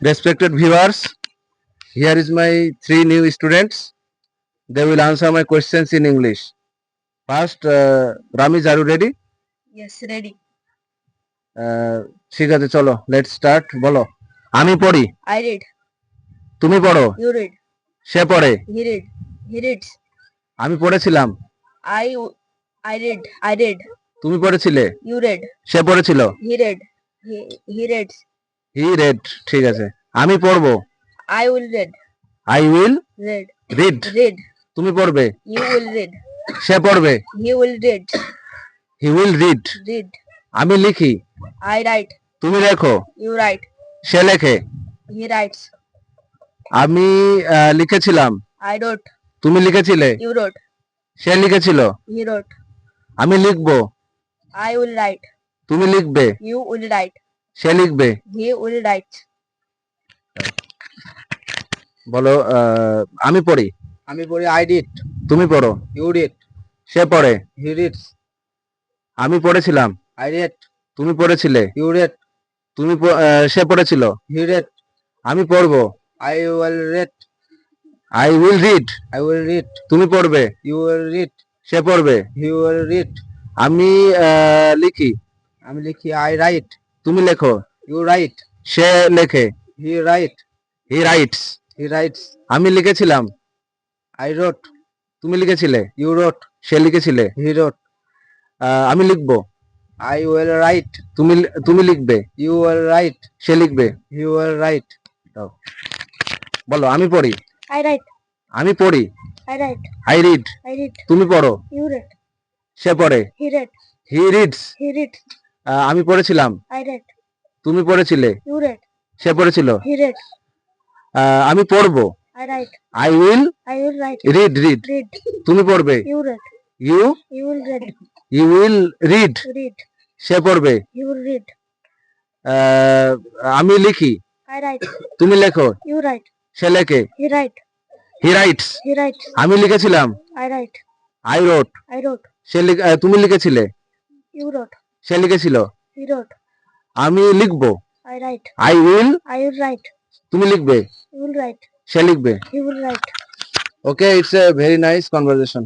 Respected viewers, here is my three new students. They will answer my questions in English. First, Ramiz, are you ready? Yes, ready. ঠিক আছে চলো let's start বলো আমি পড়ি I read. তুমি পড়ো You read. সে পড়ে He read. He reads. আমি পড়েছিলাম I read. I read. তুমি পড়েছিলে You read. সে পড়েছিল He read. He reads. He red ঠিক আছে আমি পড়বো I will read. I will Read. Read Read. তুমি পড়বে You will read. সে পড়বে He will read. He will read Read. আমি লিখি I write. তুমি লেখো You write. সে লেখে He writes. আমি লিখেছিলাম I wrote. তুমি লিখেছিলে You wrote. সে লিখেছিল He wrote. আমি লিখবো I will write. তুমি লিখবে You will write. সে লিখবে He will write. বলো আমি পড়ি আমি পড়ি আই রিড, তুমি পড়ো ইউ রিড, সে পড়ে হি রিডস, আমি পড়েছিলাম আই রিড, তুমি পড়েছিলে ইউ রিড, সে পড়েছিল হি রিড, আমি পড়বো I will read, I will read I will read, তুমি পড়বে ইউ উইল রিড, সে পড়বে হি উইল রিড, আমি লিখি আমি লিখি আই রাইট, তুমি লেখো ইউ রাইট, সে লেখে he write, he writes he writes, আমি লিখেছিলাম আই রোট, তুমি লিখেছিলে ইউ রোট, সে লিখেছিলে হি রোট, আমি লিখবো আই উইল রাইট, তুমি লিখবে ইউ উইল রাইট, সে লিখবে হি উইল রাইট। বলো আমি পড়ি I write. আমি পড়ি I write. I read I read. তুমি পড়ো You read. সে পড়ে He read. He reads He reads. আমি পড়েছিলাম I read. তুমি পড়েছিলে You read. সে পড়েছিল He read. আমি পড়বো I write. I will I will write. Read Read. তুমি পড়বে You read. You You will read. Will read Read. সে পড়বে You will read. আমি লিখি I write. তুমি লেখো You write. সে লেখে He write. He writes He writes. আমি লিখেছিলাম I write. I রোট I wrote. তুমি লিখেছিলে You wrote. সে লিখেছিল He wrote. আমি লিখবো I write. I will I will write. তুমি লিখবে You will write. সে লিখবে He will write. Okay it's a very nice conversation